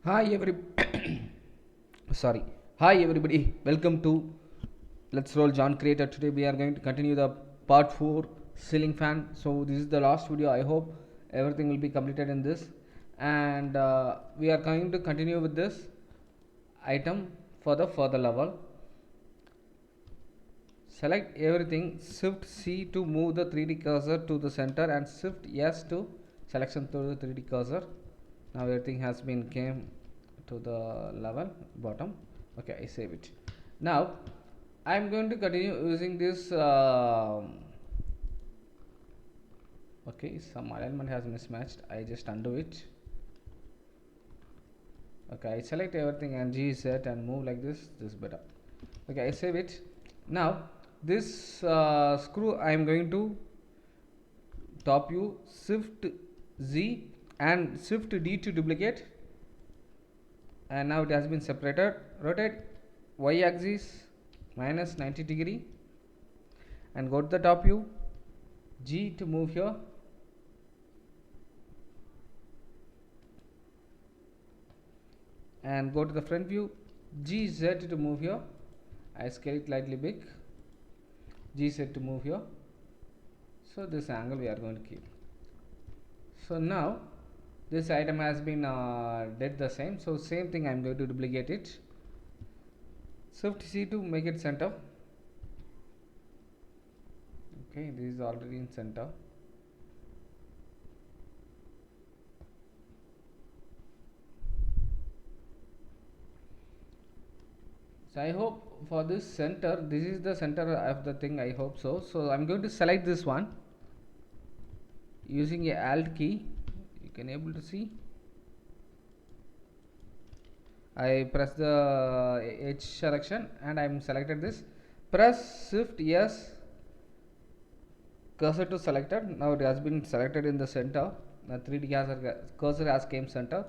Hi every sorry. Hi everybody. Welcome to Let's Roll John Creator. Today we are going to continue the part 4 ceiling fan. So this is the last video. I hope everything will be completed in this, and we are going to continue with this item for the further level. Select everything. Shift C to move the 3D cursor to the center, and Shift S to selection to the 3D cursor. Now everything has been came to the level bottom. Okay, I save it. Now I am going to continue using this. Okay, some alignment has mismatched. I just undo it. Okay, I select everything and G set and move like this. This is better. Okay, I save it. Now this screw I am going to top view, Shift Z and Shift D to duplicate, and now it has been separated. Rotate Y axis minus 90 degree and go to the top view, G to move here, and go to the front view, GZ to move here. I scale it slightly big, GZ to move here. So this angle we are going to keep. So now this item has been did the same. So same thing I am going to duplicate it. Shift C to make it center. Okay, this is already in center. So I hope for this center, this is the center of the thing, I hope so. So I'm going to select this one using a alt key. You can able to see. I press the H selection and I'm selected this. Press Shift S, cursor to selected. Now it has been selected in the center. The 3D cursor has came center.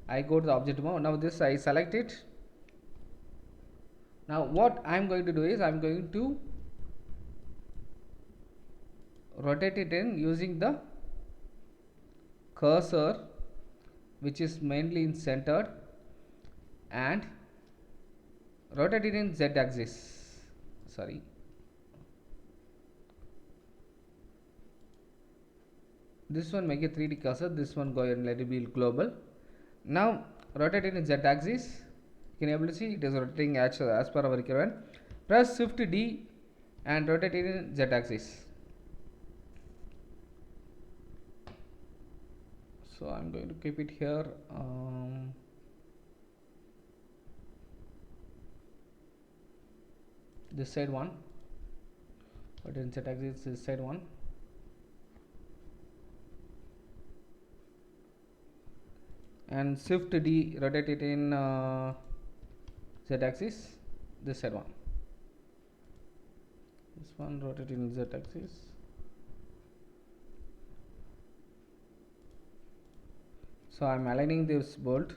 I go to the object mode. Now this I select it. Now what I am going to do is I am going to rotate it in using the cursor, which is mainly in centered, and rotate it in Z axis. Sorry. This one make a 3D cursor. This one go and let it be global. Now rotate it in Z axis. You can able to see it is rotating as per our requirement. Press Shift D and rotate it in Z axis. So I am going to keep it here. This side one, but in Z axis this side one, and Shift D rotate it in Z axis. This side one, this one rotate in Z axis. So I am aligning this bolt.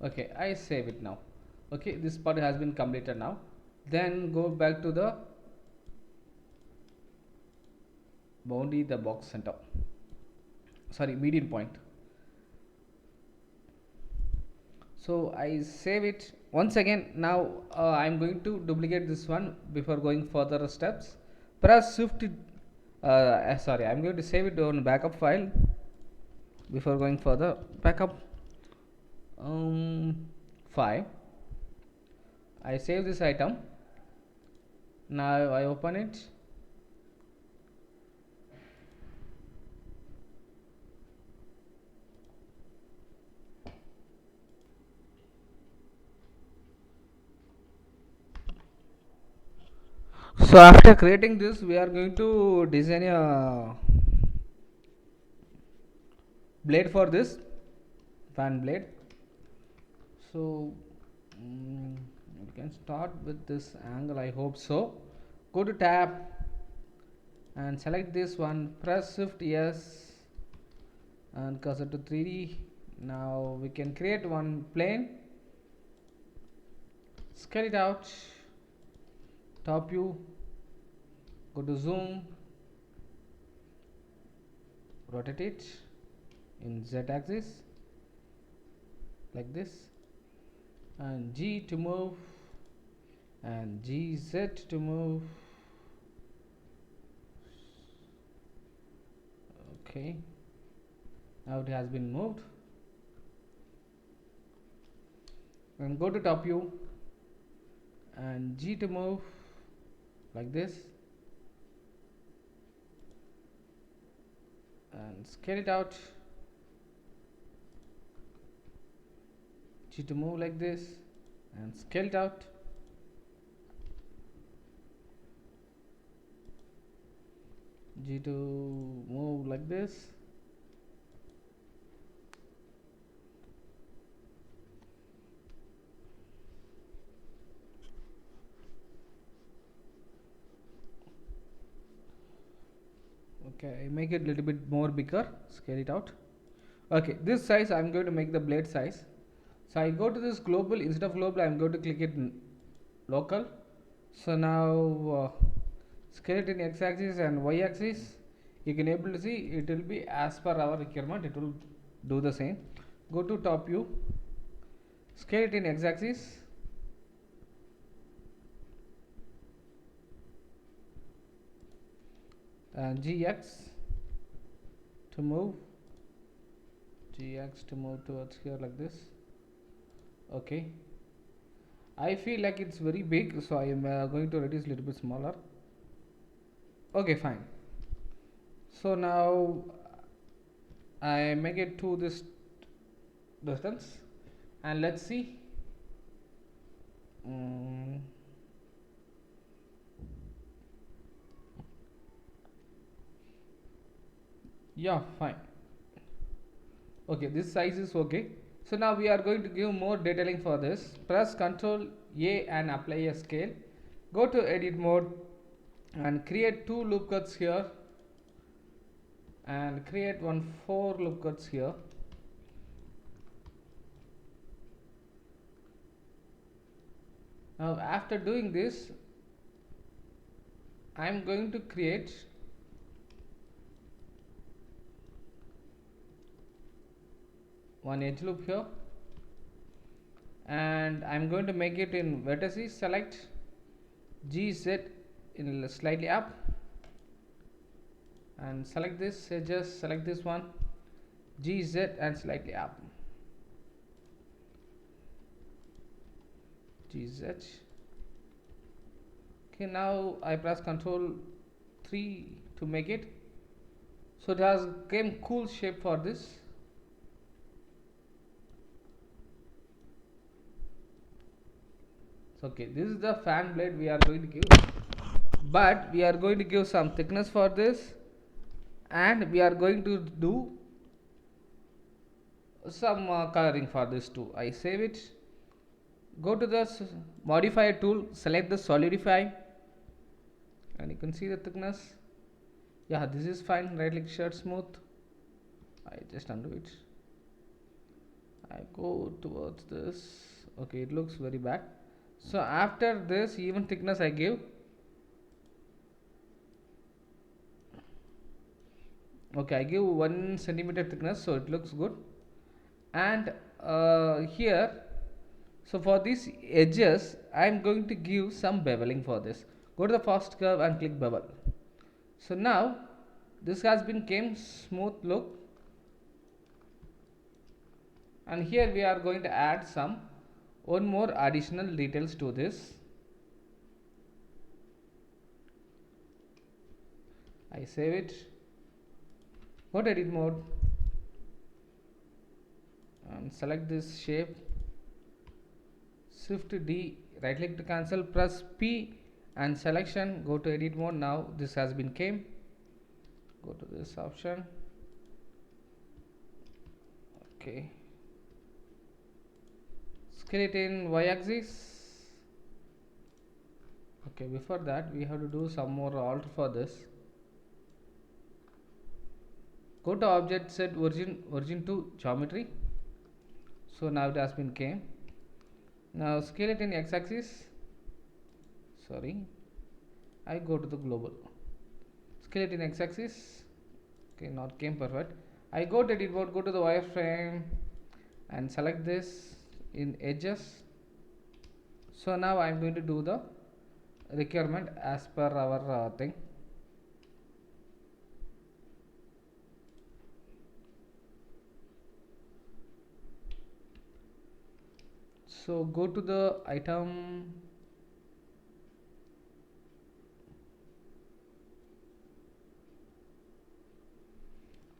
Okay, I save it now. Okay, this part has been completed now. Then go back to the boundary, the box center. Sorry, median point. So I save it once again. Now I am going to duplicate this one before going further steps. Press Shift. Sorry, I am going to save it on backup file before going further. Backup 5. I save this item. Now I open it. So after creating this, we are going to design a blade for this fan blade. So we can start with this angle, I hope so. Go to tab and select this one, press shift yes and cursor to 3D. Now we can create one plane, scale it out, top view, go to zoom, rotate it in Z axis like this, and G to move and GZ to move. Okay, now it has been moved. And go to top view and G to move like this, and scale it out, G to move like this and scale it out, G to move like this, okay, make it a little bit more bigger, scale it out. Okay, this size I'm going to make the blade size. So I go to this global, instead of global I'm going to click it in local. So now scale it in x axis and y axis. You can able to see it will be as per our requirement, it will do the same. Go to top view, scale it in x axis, and gx to move, towards here like this. Okay, I feel like it's very big, so I am going to reduce a little bit smaller. Okay, fine. So now I make it to this distance, and let's see. Yeah, fine. Okay, this size is okay. So now we are going to give more detailing for this. Press Ctrl A and apply a scale. Go to edit mode and create 2 loop cuts here and create 4 loop cuts here. Now after doing this, I am going to create one edge loop here, and I am going to make it in vertices. Select GZ in slightly up and select this edges, select this one, GZ and slightly up, GZ. Okay, now I press Ctrl 3 to make it, so it has came cool shape for this. So okay, this is the fan blade we are going to give, but we are going to give some thickness for this, and we are going to do some coloring for this too. I save it, go to the modifier tool, select the solidify, and you can see the thickness. Yeah, this is fine. Right click, shade smooth. I just undo it. I go towards this. Okay, it looks very bad. So after this, even thickness I give. Okay, I give 1 centimeter thickness, so it looks good. And here, so for these edges, I am going to give some beveling for this. Go to the first curve and click bevel. So now this has been came smooth look, and here we are going to add some one more additional details to this. I save it, go to edit mode and select this shape, shift D, right click to cancel, press P and selection, go to edit mode. Now this has been came, go to this option. Okay, scale it in y axis. Okay, before that we have to do some more alter for this. Go to object, set origin to geometry. So now it has been came. Now scale it in x-axis. Sorry, I go to the global. Scale it in x-axis. Okay, not came perfect. I go to edit mode, go to the wireframe and select this in edges. So now I am going to do the requirement as per our thing. So go to the item,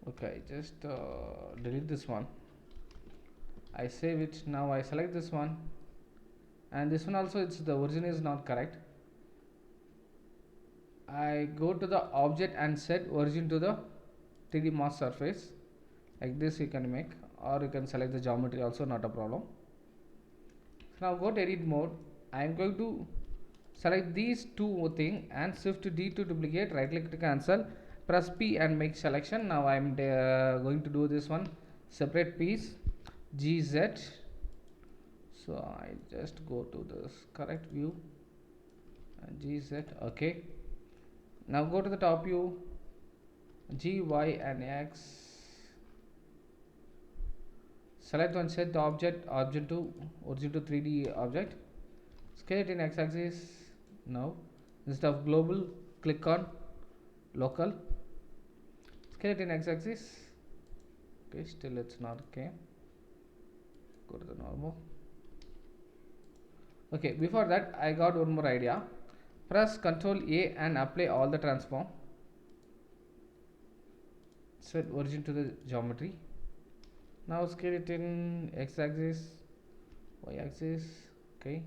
okay, just delete this one. I save it. Now I select this one, and this one also, it's the origin is not correct. I go to the object and set origin to the 3D mask surface. Like this you can make, or you can select the geometry also, not a problem. So now go to edit mode. I am going to select these two thing and shift D to duplicate, right click to cancel, press P and make selection. Now I am going to do this one separate piece, GZ. So I just go to this correct view and GZ. Okay, now go to the top view, G, Y and X. Select one, set the object to origin to 3D object. Scale it in x-axis. Now instead of global, click on local. Scale it in x-axis. Okay, still it's not okay. Go to the normal. Okay, before that I got one more idea. Press Ctrl A and apply all the transform. Set origin to the geometry. Now scale it in x-axis, y-axis. Okay.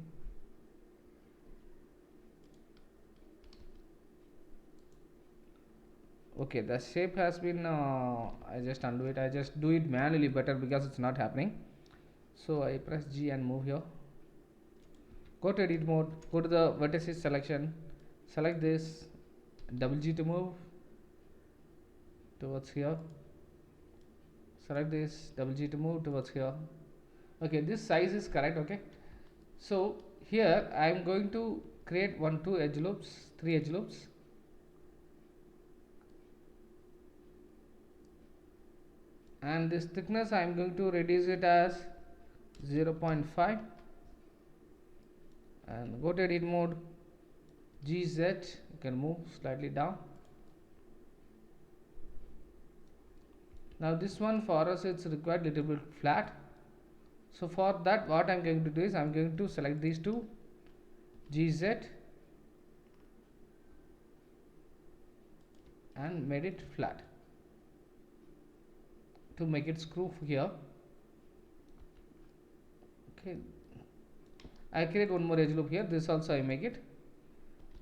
Okay, the shape has been I just undo it. I just do it manually better because it's not happening. So I press G and move here. Go to edit mode, go to the vertices selection, select this, double G to move towards here, select this, double G to move towards here. Okay, this size is correct. Okay, so here I am going to create 1, 2 edge loops, 3 edge loops. And this thickness I am going to reduce it as 0.5 and go to edit mode, GZ, you can move slightly down. Now this one for us it's required little bit flat, so for that what I am going to do is I am going to select these two, GZ, and made it flat to make it screw here. Okay, I create one more edge loop here. This also I make it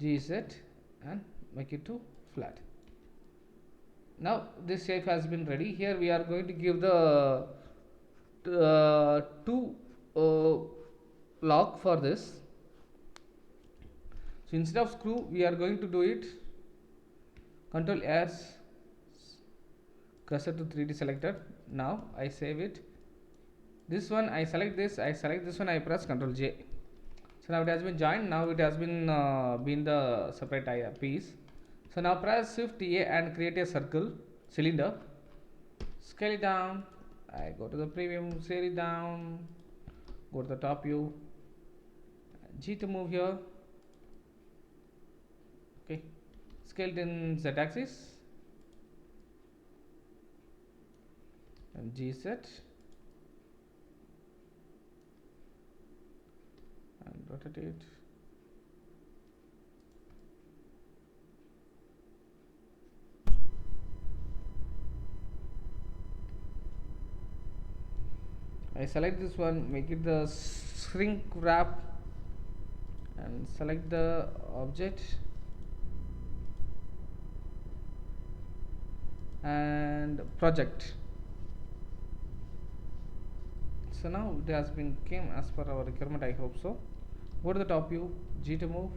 GZ and make it to flat. Now this shape has been ready. Here we are going to give the two lock for this. So instead of screw we are going to do it Ctrl S, cursor to 3D selector. Now I save it. This one I select this, I select this one, I press Ctrl J. So now it has been joined. Now it has been the separate piece. So now press Shift A and create a circle cylinder. Scale it down. I go to the preview, scale it down. Go to the top view. G to move here. Okay. Scale it in Z axis. And GZ. And rotate it. I select this one, make it the shrink wrap and select the object and project. So now it has been came as per our requirement, I hope so. Go to the top view, G to move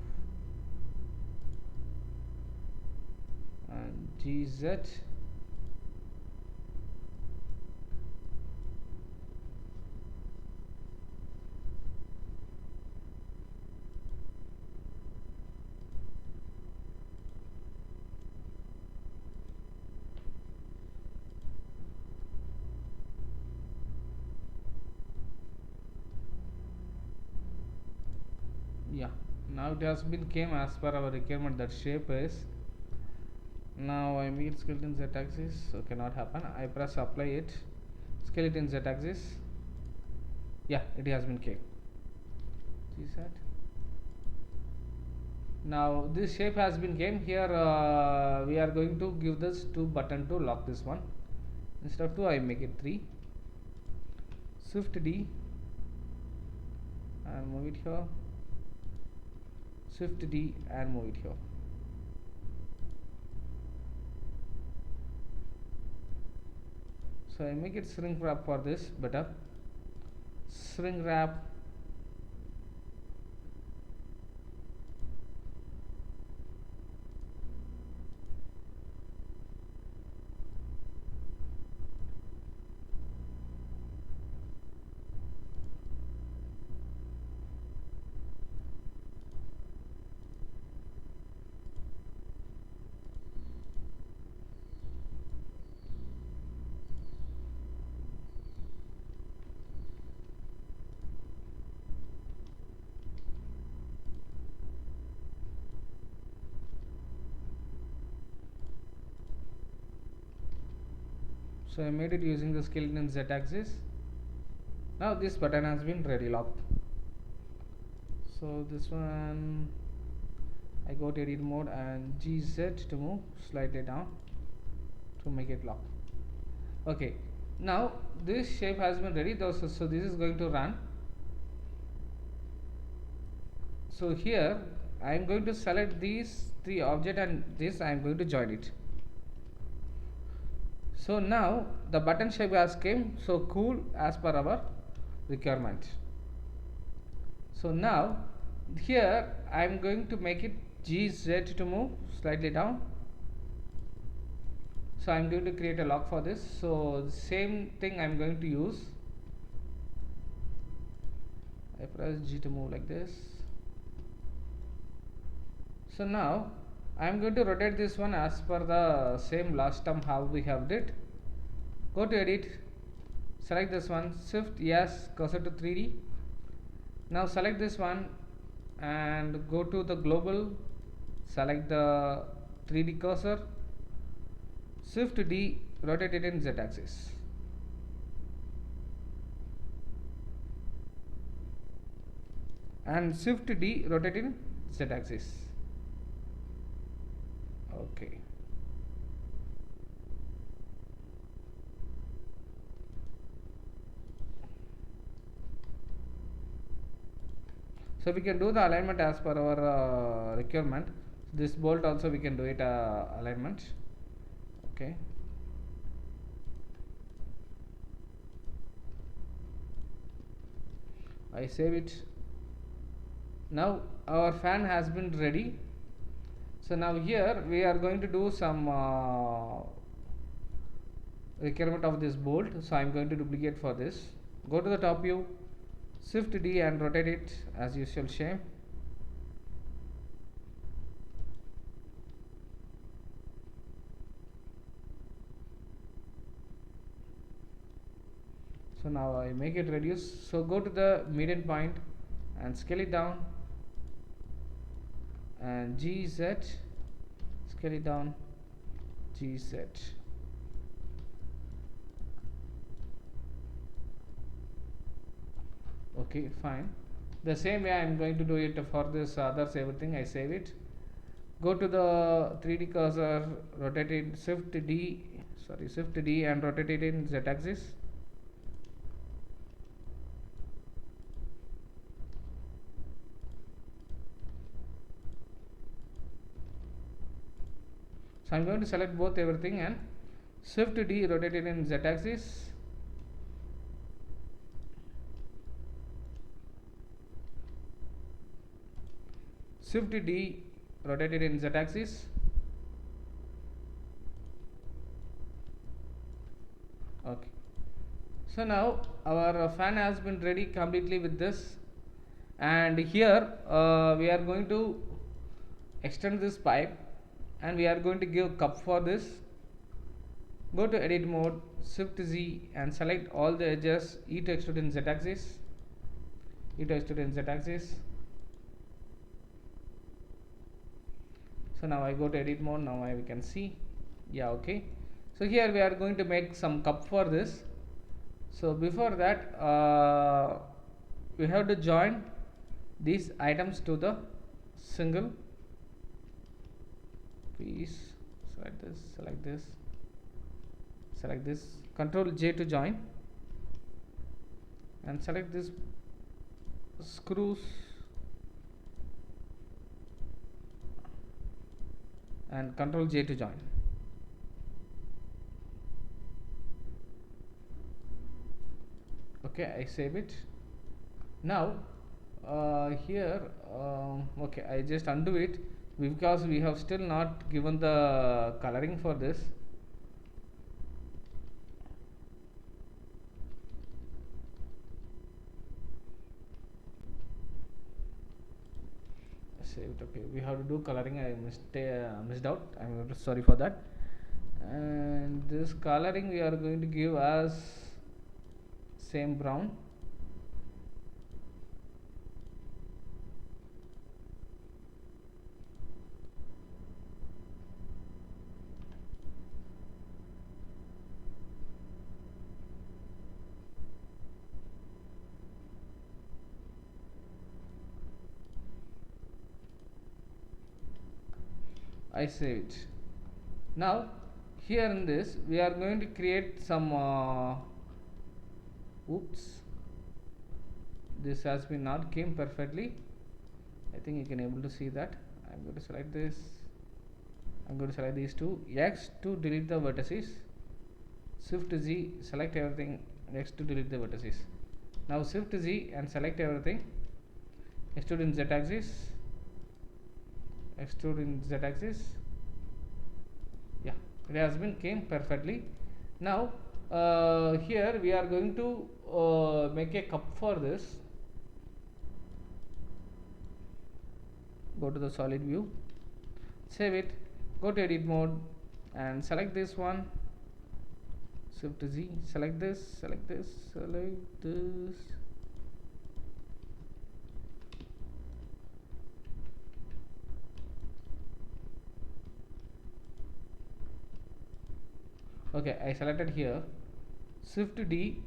and GZ Yeah, now it has been came as per our requirement. That shape is now I meet skeleton z axis, so cannot happen. I press apply it, skeleton z axis. Yeah, it has been came. See that? Now this shape has been came here. We are going to give this 2 button to lock this one. Instead of 2 I make it 3. Shift D and move it here. Shift D and move it here. So I make it shrink wrap for this better. Shrink wrap. So I made it using the skeleton z axis. Now this button has been ready locked. So this one I go to edit mode and GZ to move slightly down to make it lock. Okay, now this shape has been ready. So this is going to run. So here I am going to select these 3 objects and this I am going to join it. So now the button shape has came so cool as per our requirement. So now here I am going to make it GZ to move slightly down. So I am going to create a lock for this. So the same thing I am going to use. I press G to move like this. So now I am going to rotate this one as per the same last term how we have did. Go to edit, select this one, shift yes, cursor to 3D. Now select this one and go to the global, select the 3D cursor, shift D, rotate it in Z axis. And shift D, rotate in Z axis. Okay. So we can do the alignment as per our requirement. This bolt also we can do it alignment. Okay. I save it. Now our fan has been ready. So now here we are going to do some requirement of this bolt. So I am going to duplicate for this. Go to the top view, shift D and rotate it as usual shape. So now I make it reduce. So go to the median point and scale it down and GZ, scale it down, GZ. Okay, fine. The same way I am going to do it for this others everything. I save it. Go to the 3D cursor, rotate it, shift D and rotate it in Z axis. So I am going to select both everything and shift D, rotate it in Z axis. Shift D, rotate it in Z axis. Okay. So now our fan has been ready completely with this, and here we are going to extend this pipe and we are going to give cup for this. Go to edit mode, shift Z and select all the edges, E to extrude in Z axis, E to extrude in Z axis. So now I go to edit mode. Now we can see, yeah, okay. So here we are going to make some cup for this. So before that, we have to join these items to the single piece. Select this, select this, select this, Control J to join, and select this screws and Control J to join. Okay, I save it. Now here, okay, I just undo it because we have still not given the coloring for this. Saved. Okay, we have to do coloring. I missed out. I'm sorry for that. And this coloring we are going to give as same brown. I save it. Now here in this we are going to create some oops, this has been not came perfectly. I think you can able to see that. I'm going to select this. I'm going to select these two. X to delete the vertices. Shift Z, select everything. X to delete the vertices. Now Shift Z and select everything. Extrude in Z axis. Extrude in Z axis. Yeah, it has been came perfectly. Now here we are going to make a cup for this. Go to the solid view, save it, go to edit mode and select this one. Shift Z, select this, select this, select this. Okay, I selected here. Shift D,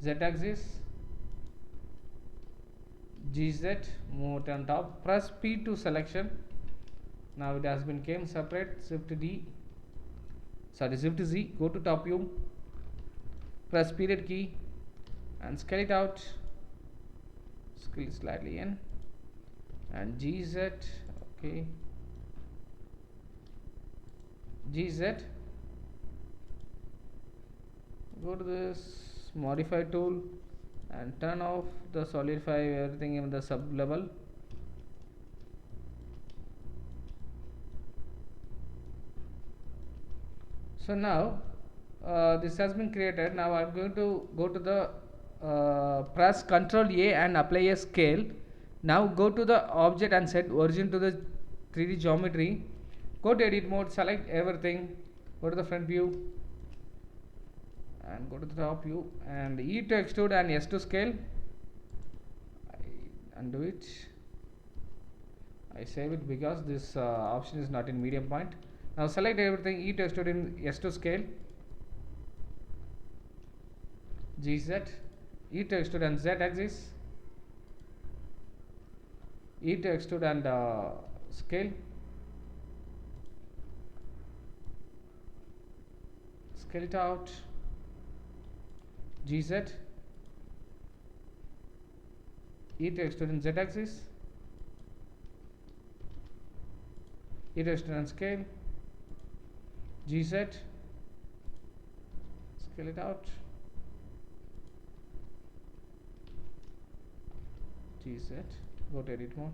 Z axis, GZ, move it on top. Press P to selection. Now it has been came separate. Shift D, sorry, Shift Z. Go to top view. Press period key and scale it out. Scale it slightly in and GZ. Okay. GZ, go to this modify tool and turn off the solidify everything in the sub level. So now this has been created. Now I'm going to go to the press Ctrl A and apply a scale. Now go to the object and set origin to the 3D geometry. Go to edit mode, select everything, go to the front view and go to the top view and E to extrude and S to scale. I undo it. I save it because this option is not in medium point. Now select everything, E to extrude in S to scale, GZ, E to extrude and Z axis, E to extrude and scale, scale it out, GZ, E to extrude in Z axis, E to extrude and scale, GZ, scale it out, GZ, go to edit mode,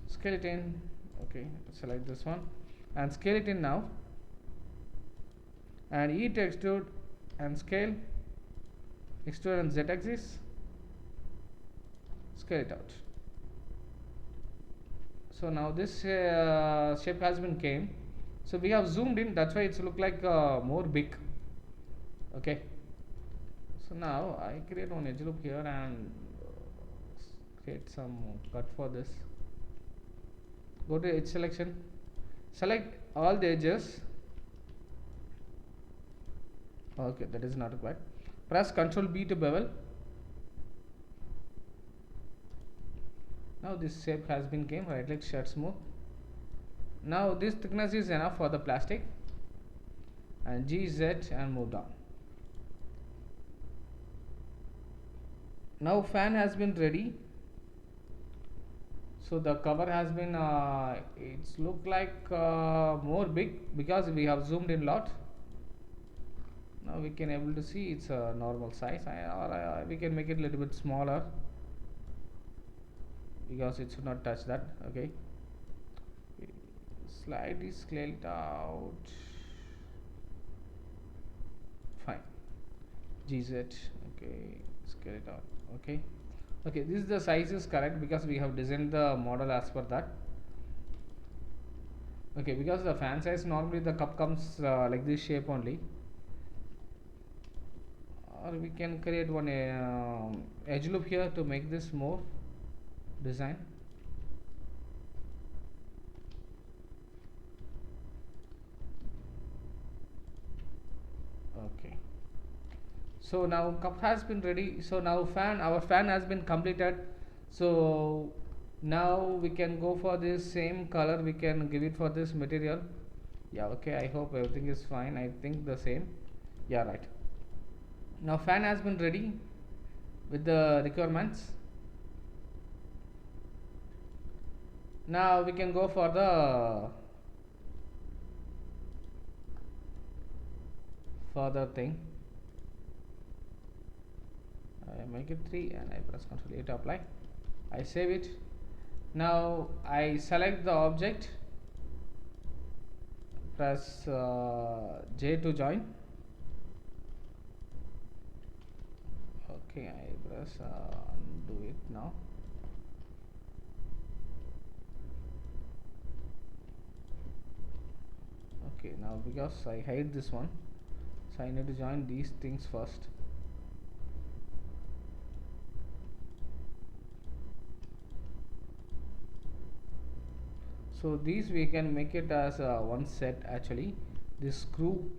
scale it in. Okay, select this one and scale it in now, and E to extrude and scale, extrude on Z axis, scale it out. So now this shape has been came. So we have zoomed in, that's why it's look like more big. Okay, so now I create one edge loop here and create some cut for this. go to edge selection, select all the edges. Okay, that is not required. Press Ctrl B to bevel. Now this shape has been came. Right click, shade smooth. Now this thickness is enough for the plastic, and GZ and move down. Now fan has been ready. So the cover has been it's look like more big because we have zoomed in lot. Now we can able to see it's a normal size, or we can make it a little bit smaller because it should not touch that. Okay, slightly scale it out. Fine. GZ. Okay, scale it out. Okay. Okay, this is the size is correct because we have designed the model as per that. Okay, because the fan size normally the cup comes like this shape only, or we can create one edge loop here to make this more design. Okay, so now cup has been ready. So now our fan has been completed. So now we can go for this same color, we can give it for this material. Yeah, okay, I hope everything is fine. I think the same. Yeah, right. Now fan has been ready with the requirements. Now we can go for the further thing. I make it 3 and I press Ctrl A to apply. I save it. Now I select the object, press J to join. Okay, I press undo it now. Okay, now because I hide this one, so I need to join these things first. So these we can make it as one set actually. This screw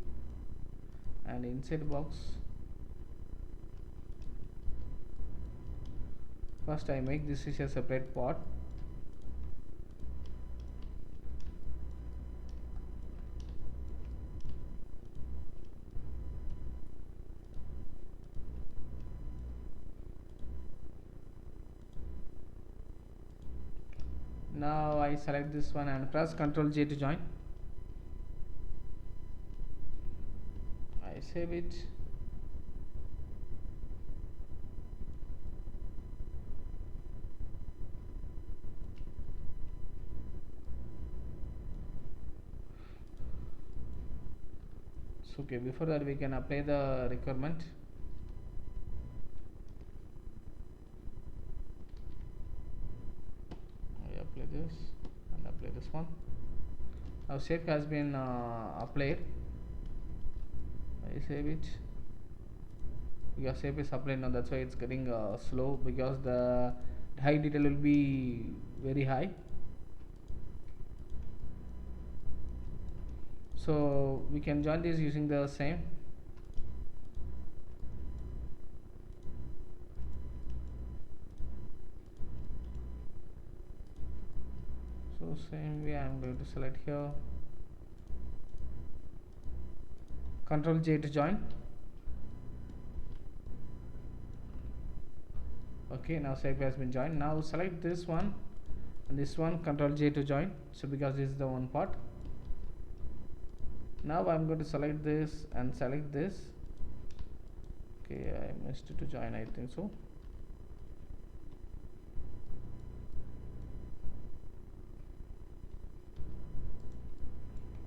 and inside box. First I make this is a separate part. Now I select this one and press Ctrl J to join. I save it. So okay, before that we can apply the requirement. I apply this and apply this one. Now shape has been applied. I save it. Your shape is applied now, that's why it's getting slow, because the height detail will be very high. So we can join this using the same. So same way I am going to select here, Ctrl J to join. Okay, now shape has been joined. Now select this one and this one, Ctrl J to join. So because this is the one part. Now I'm going to select this and select this. Okay, I missed it to join, I think so.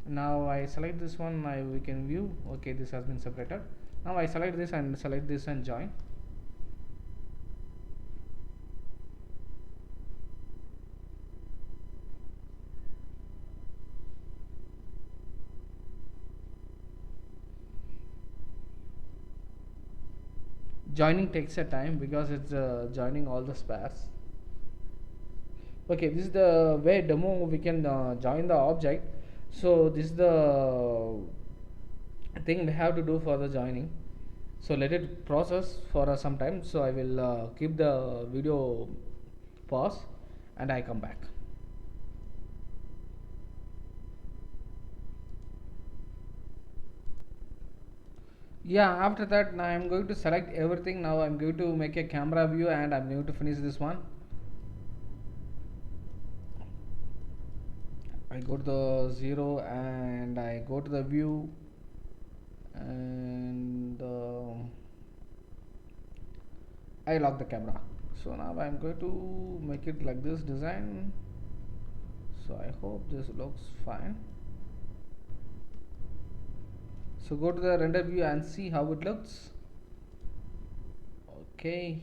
Now I select this one, we can view. Okay, this has been separated. Now I select this and select this and join. Joining takes a time because it's joining all the spares. Okay, this is the way demo we can join the object. So this is the thing we have to do for the joining. So let it process for some time. So I will keep the video pause and I come back. Yeah, after that now I'm going to select everything. Now I'm going to make a camera view and I'm going to finish this one. I go to the 0 and I go to the view, and I lock the camera. So now I'm going to make it like this design. So I hope this looks fine. So go to the render view and see how it looks. Okay.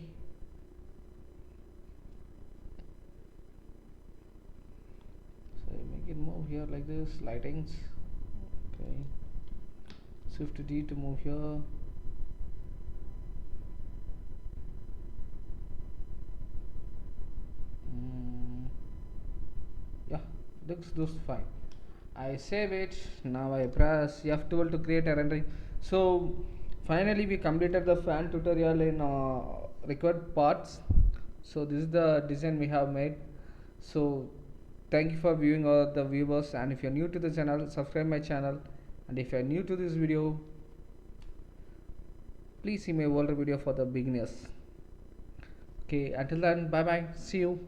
So make it move here like this, lightings. Okay. Shift D to move here. Yeah, looks fine. I save it. Now I press F12 to create a rendering. So finally we completed the fan tutorial in required parts. So this is the design we have made. So thank you for viewing all the viewers, and if you're new to the channel, subscribe my channel, and if you're new to this video, please see my older video for the beginners. Okay, until then, bye bye, see you.